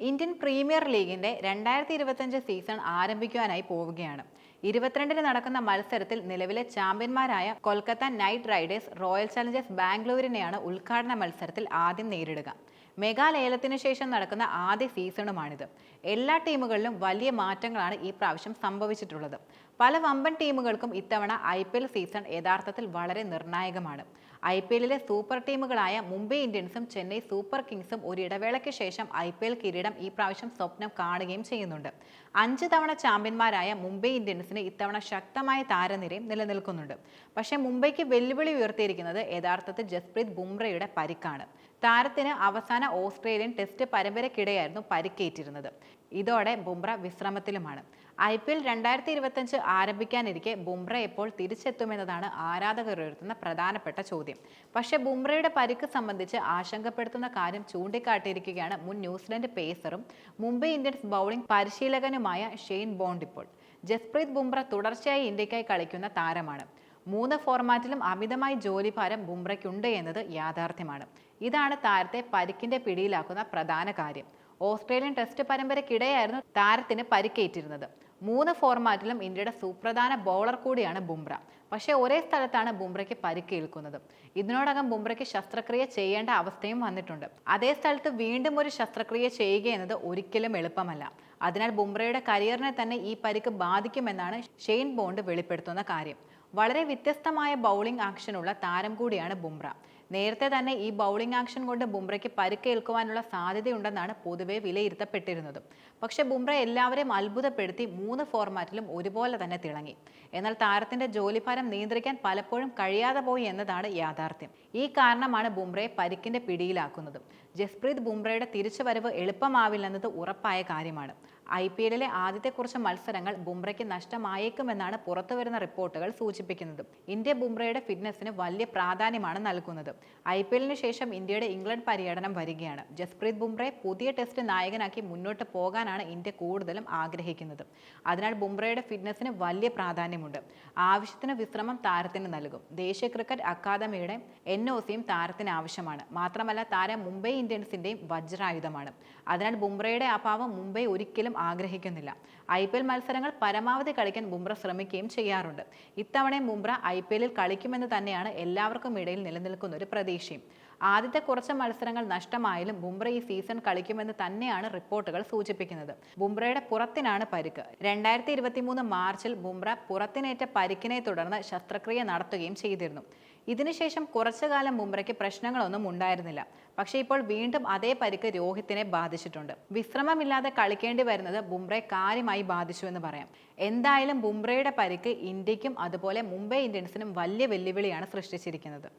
Indian premier ലീഗിന്റെ 2025 season ആരംഭിക്കുവാനായി പോവുകയാണ്. 22-ന് നടക്കുന്ന മത്സരത്തിൽ നിലവിലെ ചാമ്പ്യന്മാരായ Kolkata knight riders royal challengers ബാംഗ്ലൂരിനെയാണ് ഉദ്ഘാടന മത്സരത്തിൽ ആദ്യം നേരിടുക. മെഗാ ലേലത്തിനു ശേഷം നടക്കുന്ന ആദ്യ സീസണുമാണിത്. എല്ലാ ടീമുകളിലും വലിയ മാറ്റങ്ങളാണ് ഈ പ്രാവശ്യം സംഭവിച്ചിട്ടുള്ളത്. പല വമ്പൻ ടീമുകൾക്കും ഇത്തവണ IPL സീസൺ യഥാർത്ഥത്തിൽ വളരെ നിർണായകമാണ്. IPLലെ സൂപ്പർ ടീമുകളായ മുംബൈ ഇന്ത്യൻസും ചെന്നൈ സൂപ്പർ കിങ്സും ഒരു ഇടവേളയ്ക്ക് ശേഷം IPL കിരീടം ഈ പ്രാവശ്യം സ്വപ്നം കാണുകയും ചെയ്യുന്നുണ്ട്. 5 തവണ ചാമ്പ്യന്മാരായ മുംബൈ ഇന്ത്യൻസിന് ഇത്തവണ ശക്തമായ താരനിരയും നിലനിൽക്കുന്നുണ്ട്. പക്ഷേ മുംബൈക്ക് വെല്ലുവിളി ഉയർത്തിയിരിക്കുന്നത് യഥാർത്ഥത്തിൽ ജസ്പ്രീത് ബുംറയുടെ പരിക്കാണ്. താരത്തിന് അവസാന ഓസ്ട്രേലിയൻ ടെസ്റ്റ് പരമ്പരയ്ക്കിടെയായിരുന്നു പരിക്കേറ്റിരുന്നത്. ഇതോടെ ബുംറ വിശ്രമത്തിലുമാണ്. IPL 2025 ആരംഭിക്കാനിരിക്കെ ബുംറ എപ്പോൾ തിരിച്ചെത്തുമെന്നതാണ് ആരാധകർ ഉയർത്തുന്ന പ്രധാനപ്പെട്ട ചോദ്യം. പക്ഷേ ബുംറയുടെ പരിക്ക് സംബന്ധിച്ച് ആശങ്കപ്പെടുത്തുന്ന കാര്യം ചൂണ്ടിക്കാട്ടിയിരിക്കുകയാണ് മുൻ ന്യൂസിലൻഡ് പേസറും മുംബൈ ഇന്ത്യൻസ് ബൗളിംഗ് പരിശീലകനുമായ ഷെയ്ൻ ബോണ്ട്. ഇപ്പോൾ ജസ്പ്രീത് ബുംറ തുടർച്ചയായി ഇന്ത്യക്കായി കളിക്കുന്ന താരമാണ്. 3 ഫോർമാറ്റിലും അമിതമായി ജോലിഭാരം ബുംറയ്ക്കുണ്ട് എന്നത് യാഥാർത്ഥ്യമാണ്. ഇതാണ് താരത്തെ പരിക്കിന്റെ പിടിയിലാക്കുന്ന പ്രധാന കാര്യം. ഓസ്ട്രേലിയൻ ടെസ്റ്റ് പരമ്പരയ്ക്കിടെയായിരുന്നു താരത്തിന് പരിക്കേറ്റിരുന്നത്. 3 ഫോർമാറ്റിലും ഇന്ത്യയുടെ സുപ്രധാന ബൗളർ കൂടിയാണ് ബുംറ. പക്ഷേ ഒരേ സ്ഥലത്താണ് ബുംറയ്ക്ക് പരിക്കേൽക്കുന്നത്. ഇതിനോടകം ബുംറയ്ക്ക് ശസ്ത്രക്രിയ ചെയ്യേണ്ട അവസ്ഥയും വന്നിട്ടുണ്ട്. അതേ സ്ഥലത്ത് വീണ്ടും ഒരു ശസ്ത്രക്രിയ ചെയ്യുക എന്നത് ഒരിക്കലും എളുപ്പമല്ല. അതിനാൽ ബുംറയുടെ കരിയറിനെ തന്നെ ഈ പരിക്ക് ബാധിക്കുമെന്നാണ് ഷെയ്ൻ ബോണ്ട് വെളിപ്പെടുത്തുന്ന കാര്യം. വളരെ വ്യത്യസ്തമായ ബൗളിംഗ് ആക്ഷനുള്ള താരം കൂടിയാണ് ബുംറ. നേരത്തെ തന്നെ ഈ ബൗളിംഗ് ആക്ഷൻ കൊണ്ട് ബുംറയ്ക്ക് പരിക്കേൽക്കുവാനുള്ള സാധ്യതയുണ്ടെന്നാണ് പൊതുവെ വിലയിരുത്തപ്പെട്ടിരുന്നത്. പക്ഷേ ബുംറ എല്ലാവരെയും അത്ഭുതപ്പെടുത്തി 3 ഫോർമാറ്റിലും ഒരുപോലെ തന്നെ തിളങ്ങി. എന്നാൽ താരത്തിന്റെ ജോലിഭാരം നിയന്ത്രിക്കാൻ പലപ്പോഴും കഴിയാതെ പോയി എന്നതാണ് യാഥാർത്ഥ്യം. ഈ കാരണമാണ് ബുംറയെ പരിക്കിന്റെ പിടിയിലാക്കുന്നത്. ജസ്പ്രീത് ബുംറയുടെ തിരിച്ചുവരവ് എളുപ്പമാവില്ലെന്നത് ഉറപ്പായ കാര്യമാണ്. IPLലെ ആദ്യത്തെ കുറച്ച് മത്സരങ്ങൾ ബുംറയ്ക്ക് നഷ്ടമായേക്കുമെന്നാണ് പുറത്തുവരുന്ന റിപ്പോർട്ടുകൾ സൂചിപ്പിക്കുന്നത്. ഇന്ത്യ ബുംറയുടെ ഫിറ്റ്നസിന് വലിയ പ്രാധാന്യമാണ് നൽകുന്നത്. IPLന് ശേഷം ഇന്ത്യയുടെ ഇംഗ്ലണ്ട് പര്യടനം വരികയാണ്. ജസ്പ്രീത് ബുംറയെ പുതിയ ടെസ്റ്റ് നായകനാക്കി മുന്നോട്ട് പോകാനാണ് ഇന്ത്യ കൂടുതലും ആഗ്രഹിക്കുന്നത്. അതിനാൽ ബുംറയുടെ ഫിറ്റ്നസിന് വലിയ പ്രാധാന്യമുണ്ട്. ആവശ്യത്തിന് വിശ്രമം താരത്തിന് നൽകും. ദേശീയ ക്രിക്കറ്റ് അക്കാദമിയുടെ NOCയും താരത്തിന് ആവശ്യമാണ്. മാത്രമല്ല താരം മുംബൈ ഇന്ത്യൻസിന്റെയും വജ്രായുധമാണ്. അതിനാൽ ബുംറയുടെ അഭാവം മുംബൈ ഒരിക്കലും ആഗ്രഹിക്കുന്നില്ല. IPL മത്സരങ്ങൾ പരമാവധി കളിക്കാൻ ബുംറ ശ്രമിക്കുകയും ചെയ്യാറുണ്ട്. ഇത്തവണയും ബുംറ IPLൽ കളിക്കുമെന്ന് തന്നെയാണ് എല്ലാവർക്കും ഇടയിൽ നിലനിൽക്കുന്ന ഒരു പ്രതീക്ഷയും. ആദ്യത്തെ കുറച്ച് മത്സരങ്ങൾ നഷ്ടമായാലും ബുംറ ഈ സീസൺ കളിക്കുമെന്ന് തന്നെയാണ് റിപ്പോർട്ടുകൾ സൂചിപ്പിക്കുന്നത്. ബുംറയുടെ പുറത്തിനാണ് പരിക്ക്. 2023 മാർച്ചിൽ ബുംറ പുറത്തിനേറ്റ പരിക്കിനെ തുടർന്ന് ശസ്ത്രക്രിയ നടത്തുകയും ചെയ്തിരുന്നു. ഇതിനുശേഷം കുറച്ചു കാലം ബുംറയ്ക്ക് പ്രശ്നങ്ങളൊന്നും ഉണ്ടായിരുന്നില്ല. പക്ഷേ ഇപ്പോൾ വീണ്ടും അതേ പരിക്ക് രോഹിത്തിനെ ബാധിച്ചിട്ടുണ്ട്. വിശ്രമമില്ലാതെ കളിക്കേണ്ടി വരുന്നത് ബുംറയെ കാര്യമായി ബാധിച്ചു എന്ന് പറയാം. എന്തായാലും ബുംറയുടെ പരിക്ക് ഇന്ത്യക്കും അതുപോലെ മുംബൈ ഇന്ത്യൻസിനും വലിയ വെല്ലുവിളിയാണ് സൃഷ്ടിച്ചിരിക്കുന്നത്.